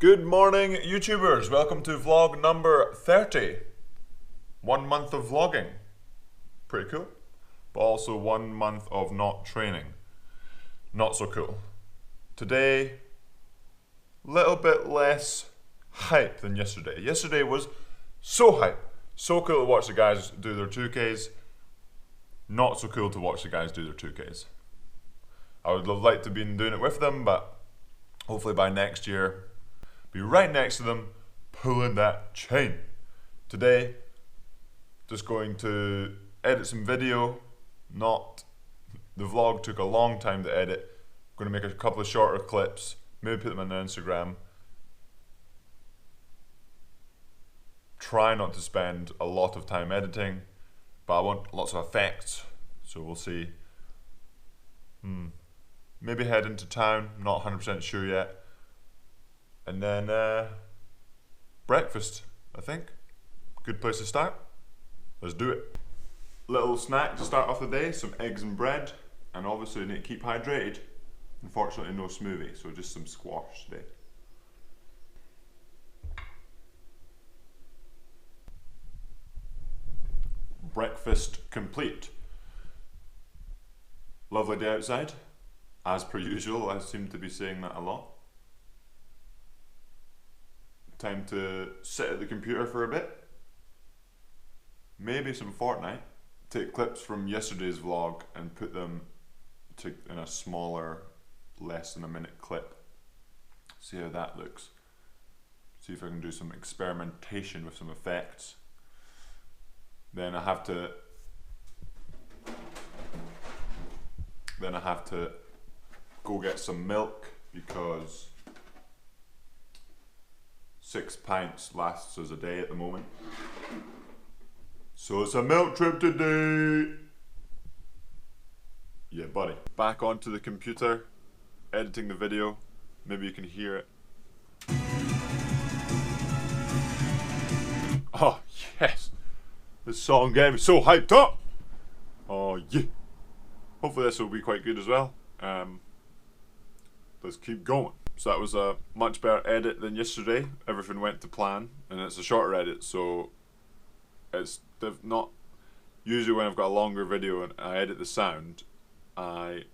Good morning, YouTubers. Welcome to vlog number 30. 1 month of vlogging. Pretty cool. But also 1 month of not training. Not so cool. Today, little bit less hype than yesterday. Yesterday was so hype. So cool to watch the guys do their 2Ks. Not so cool to watch the guys do their 2Ks. I would have liked to have been doing it with them, but hopefully by next year, be right next to them, pulling that chain. Today, just going to edit some video. The vlog took a long time to edit. I'm going to make a couple of shorter clips, maybe put them on Instagram. Try not to spend a lot of time editing, but I want lots of effects, so we'll see. Maybe head into town, not 100% sure yet. And then breakfast, I think. Good place to start. Let's do it. Little snack to start off the day, some eggs and bread. And obviously you need to keep hydrated. Unfortunately no smoothie, so just some squash today. Breakfast complete. Lovely day outside. As per usual, I seem to be saying that a lot. Time to sit at the computer for a bit. Maybe some Fortnite. Take clips from yesterday's vlog and put them in a smaller, less than a minute clip. See how that looks. See if I can do some experimentation with some effects. Then I have to go get some milk because 6 pints lasts us a day at the moment. So it's a milk trip today. Yeah, buddy. Back onto the computer, editing the video. Maybe you can hear it. Oh, yes. This song getting me so hyped up. Oh, yeah. Hopefully this will be quite good as well. Let's keep going. So that was a much better edit than yesterday. Everything went to plan, and it's a shorter edit, so it's not usually when I've got a longer video and I edit the sound, I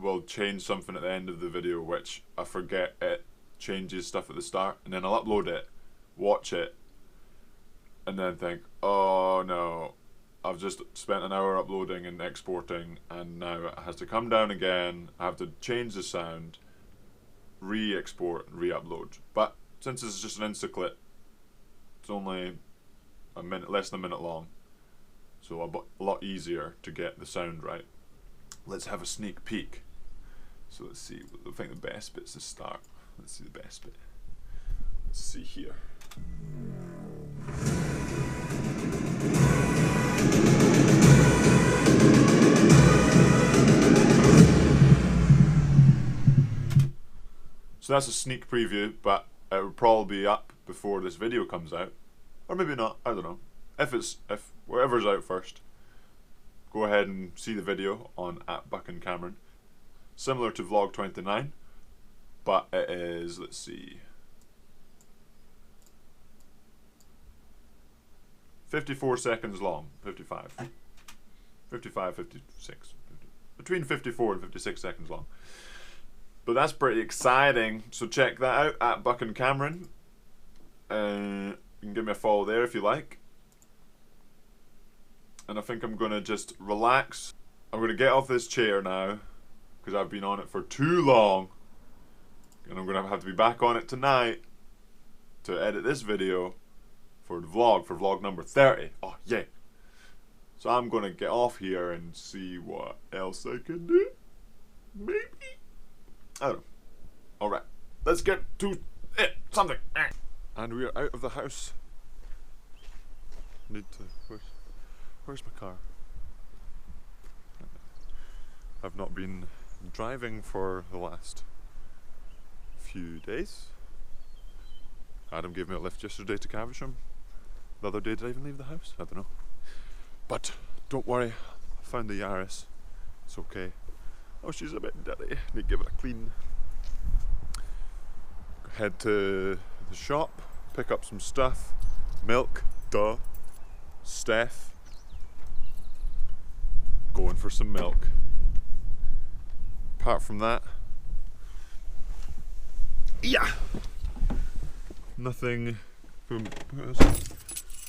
will change something at the end of the video which I forget it changes stuff at the start, and then I'll upload it, watch it, and then think, oh no, I've just spent an hour uploading and exporting, and now it has to come down again. I have to change the sound, re-export, re-upload. But since this is just an Insta clip, it's only a minute, less than a minute long, so a lot easier to get the sound right. Let's have a sneak peek. So let's see. I think the best bit's to start. Let's see the best bit. Let's see here. So that's a sneak preview, but it will probably be up before this video comes out. Or maybe not, I don't know. If whatever's out first, go ahead and see the video on @BuckandCameron. Similar to vlog 29, but it is, let's see, 54 seconds long, 55, 56, between 54 and 56 seconds long. But that's pretty exciting, so check that out, @BuckandCameron. You can give me a follow there if you like. And I think I'm going to just relax. I'm going to get off this chair now, because I've been on it for too long. And I'm going to have to be back on it tonight to edit this video for the vlog, for vlog number 30. Oh, yeah. So I'm going to get off here and see what else I can do. Maybe. I don't know. Alright, let's get to it. Something. And we are out of the house. Need to. Where's my car? I've not been driving for the last few days. Adam gave me a lift yesterday to Caversham. The other day, did I even leave the house? I don't know. But don't worry, I found the Yaris. It's okay. Oh, she's a bit dirty. Need to give it a clean. head to the shop, pick up some stuff, milk, duh, Steph, going for some milk. Apart from that, yeah, nothing.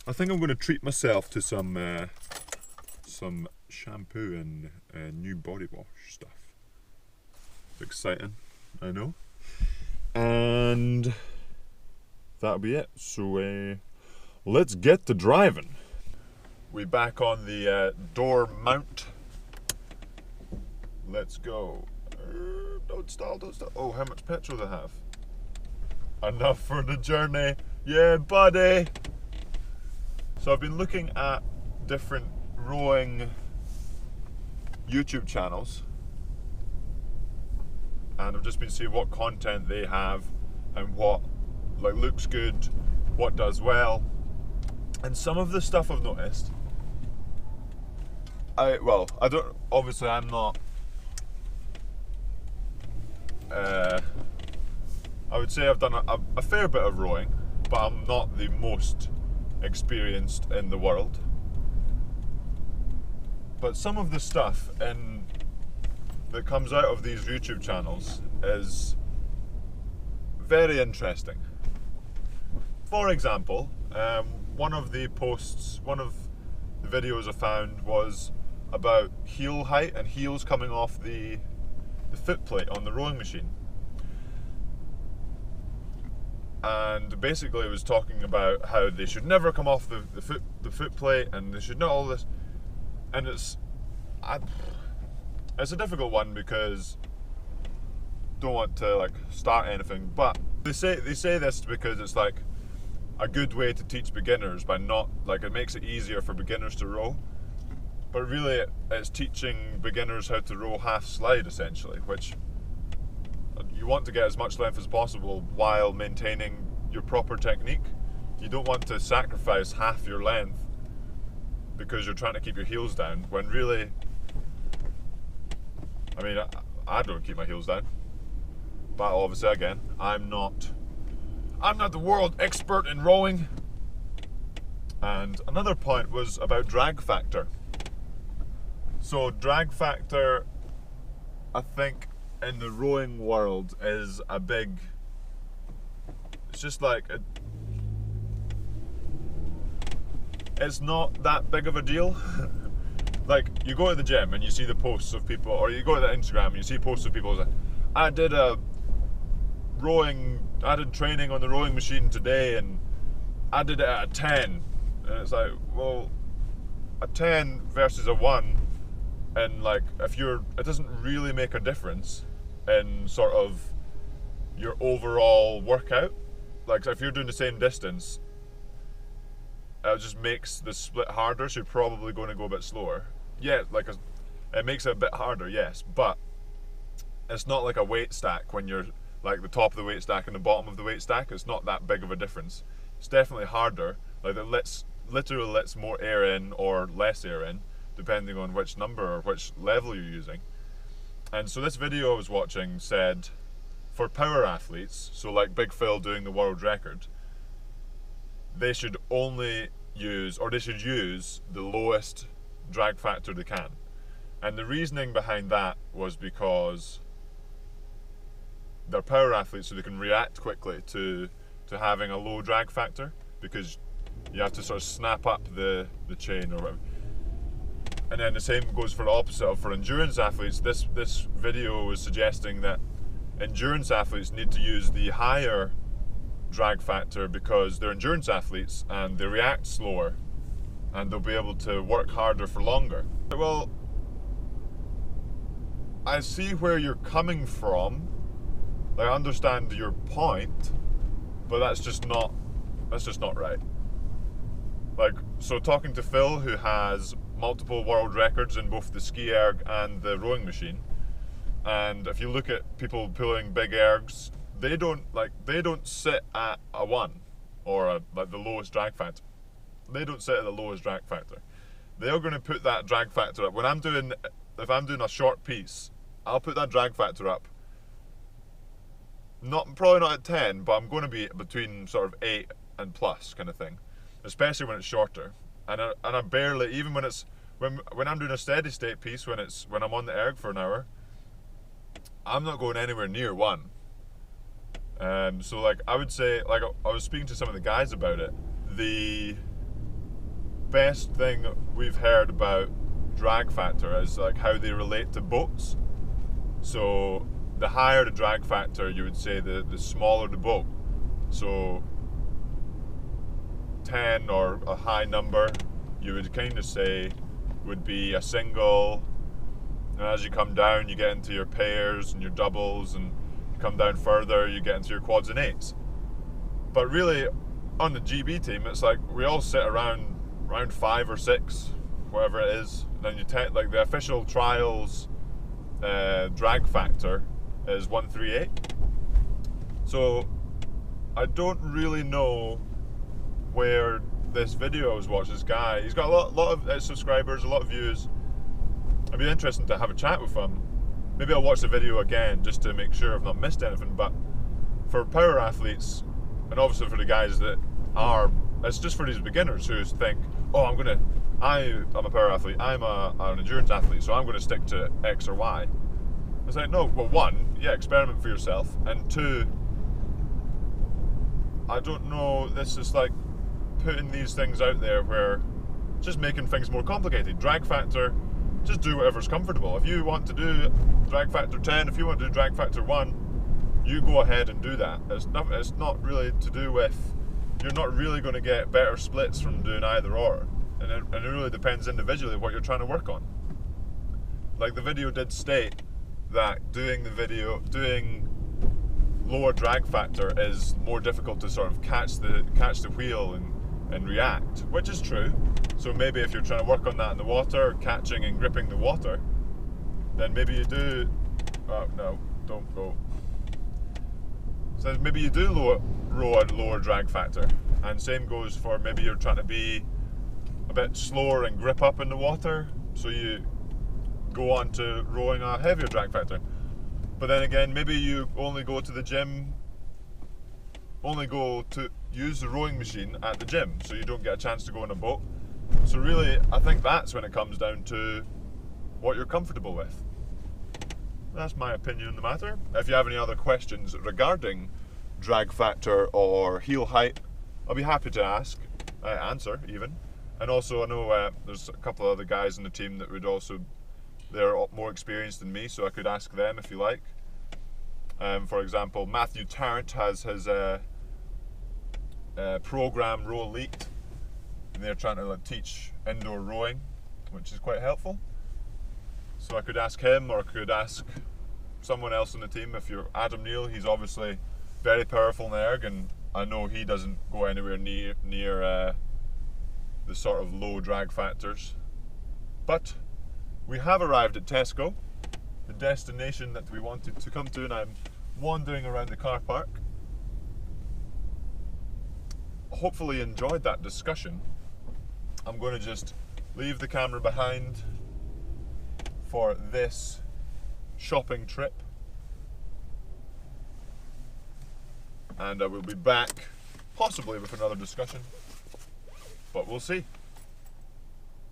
I think I'm going to treat myself to some shampoo and new body wash stuff. It's exciting, I know. And that'll be it. So let's get to driving. We're back on the door mount. Let's go. Don't stall, don't stall. Oh, how much petrol do I have? Enough for the journey. Yeah, buddy. So I've been looking at different rowing YouTube channels, and I've just been seeing what content they have and what like looks good, what does well. And some of the stuff I've noticed, I don't, obviously I'm not I would say I've done a fair bit of rowing, but I'm not the most experienced in the world. But some of the stuff that comes out of these YouTube channels is very interesting. For example, one of the videos I found was about heel height and heels coming off the foot plate on the rowing machine. And basically it was talking about how they should never come off the foot plate, and they should know all this. And it's a difficult one because don't want to like start anything, but they say this because it's like a good way to teach beginners by not like, it makes it easier for beginners to row. But really it's teaching beginners how to row half slide essentially, which you want to get as much length as possible while maintaining your proper technique. You don't want to sacrifice half your length because you're trying to keep your heels down, when really, I mean, I don't keep my heels down. But obviously again, I'm not the world expert in rowing. And another point was about drag factor. So drag factor, I think, in the rowing world is a big, it's just like it's not that big of a deal. Like, you go to the gym and you see the posts of people, or you go to the Instagram and you see posts of people saying, I did training on the rowing machine today and I did it at a 10. And it's like, well, a 10 versus a 1, and like, it doesn't really make a difference in sort of your overall workout. Like, if you're doing the same distance, it just makes the split harder, so you're probably going to go a bit slower. Yeah, like it makes it a bit harder, yes, but it's not like a weight stack when you're like the top of the weight stack and the bottom of the weight stack. It's not that big of a difference. It's definitely harder. Like, it literally lets more air in or less air in, depending on which number or which level you're using. And so this video I was watching said, for power athletes, so like Big Phil doing the world record, they should only use, or they should use the lowest drag factor they can. And the reasoning behind that was because they're power athletes, so they can react quickly to having a low drag factor, because you have to sort of snap up the chain or whatever. And then the same goes for the opposite of for endurance athletes. This video was suggesting that endurance athletes need to use the higher drag factor because they're endurance athletes and they react slower and they'll be able to work harder for longer. Well, I see where you're coming from. I understand your point, but that's just not right. Like, so talking to Phil, who has multiple world records in both the ski erg and the rowing machine, and if you look at people pulling big ergs, they don't sit at a 1 or like the lowest drag factor. They don't sit at the lowest drag factor. They're going to put that drag factor up. If I'm doing a short piece, I'll put that drag factor up probably not at 10, but I'm going to be between sort of 8 and plus kind of thing, especially when it's shorter. And I barely, even when it's when I'm doing a steady state piece, when I'm on the erg for an hour, I'm not going anywhere near 1. So like I would say, like I was speaking to some of the guys about it, the best thing we've heard about drag factor is like how they relate to boats. So the higher the drag factor, you would say the smaller the boat. So 10 or a high number, you would kind of say would be a single, and as you come down you get into your pairs and your doubles, and you come down further you get into your quads and 8s. But really on the GB team it's like we all sit around 5 or 6, whatever it is, and then you like the official trials drag factor is 138. So I don't really know where this video I was watching, this guy, he's got a lot of subscribers, a lot of views. It'd be interesting to have a chat with him. Maybe I'll watch the video again just to make sure I've not missed anything. But for power athletes, and obviously for the guys that are, it's just for these beginners who think, oh, I'm a power athlete, I'm an endurance athlete, so I'm going to stick to X or Y. It's like, no, well, 1, yeah, experiment for yourself, and 2, I don't know, this is like putting these things out there where just making things more complicated. Drag factor, just do whatever's comfortable. If you want to do drag factor 10, if you want to do drag factor 1, you go ahead and do that. It's not really to do with, you're not really going to get better splits from doing either or. And it really depends individually what you're trying to work on. Like the video did state that doing lower drag factor is more difficult to sort of catch the wheel and react, which is true. So maybe if you're trying to work on that in the water, catching and gripping the water, then maybe you do, oh no, don't go. So maybe you do row at lower drag factor, and same goes for maybe you're trying to be a bit slower and grip up in the water, so you go on to rowing a heavier drag factor. But then again, maybe you only go to the gym, only go to use the rowing machine at the gym, so you don't get a chance to go on a boat. So really, I think that's when it comes down to what you're comfortable with. That's my opinion on the matter. If you have any other questions regarding drag factor or heel height, I'll be happy to answer even. And also I know there's a couple of other guys in the team that would also, they're more experienced than me, so I could ask them if you like. For example, Matthew Tarrant has his program Row Elite, and they're trying to teach indoor rowing, which is quite helpful. So I could ask him, or I could ask someone else on the team. If you're Adam Neal, he's obviously very powerful in erg, and I know he doesn't go anywhere near the sort of low drag factors. But we have arrived at Tesco, the destination that we wanted to come to, and I'm wandering around the car park. Hopefully you enjoyed that discussion. I'm going to just leave the camera behind for this shopping trip, and I will be back possibly with another discussion, but we'll see.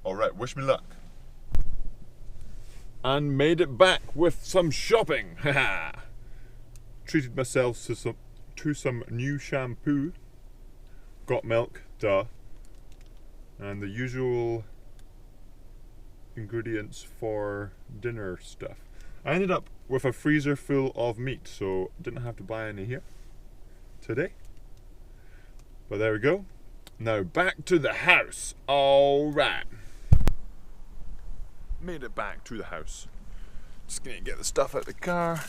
Alright, wish me luck. And made it back with some shopping. Haha. Treated myself to some new shampoo. Got milk, duh. And the usual ingredients for dinner stuff. I ended up with a freezer full of meat, so didn't have to buy any here today. But there we go. Now back to the house. Alright. Made it back to the house. Just gonna get the stuff out the car.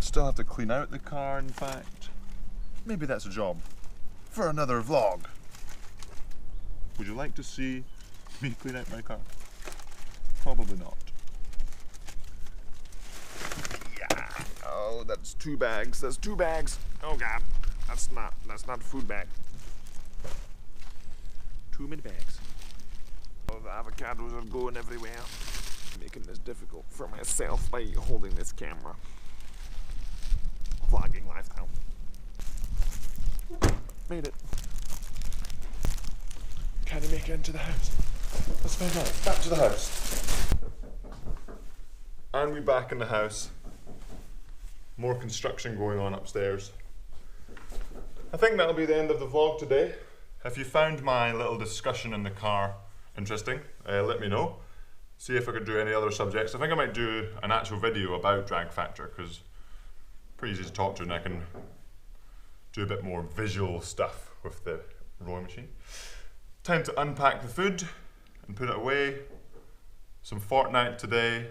Still have to clean out the car, in fact. Maybe that's a job for another vlog. Would you like to see me clean out my car? Probably not. Yeah. Oh, that's 2 bags. That's 2 bags. Oh god. That's not a food bag. Too many bags. Oh, the avocados are going everywhere. Making this difficult for myself by holding this camera. vlogging live now. Made it. Can he make it into the house? Let's find out. Back to the house. And we're back in the house. More construction going on upstairs. I think that'll be the end of the vlog today. If you found my little discussion in the car interesting, let me know. See if I could do any other subjects. I think I might do an actual video about Drag Factor because pretty easy to talk to and I can do a bit more visual stuff with the rowing machine. Time to unpack the food and put it away. Some Fortnite today.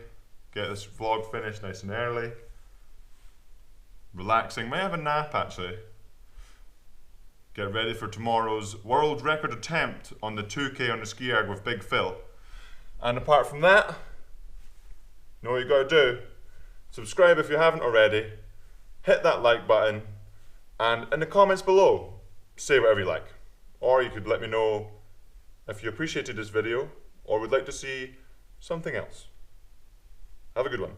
Get this vlog finished nice and early. Relaxing. May have a nap actually. Get ready for tomorrow's world record attempt on the 2K on the ski erg with Big Phil. And apart from that, you know what you gotta do. Subscribe if you haven't already. Hit that like button. And in the comments below, say whatever you like. Or you could let me know if you appreciated this video or would like to see something else. Have a good one.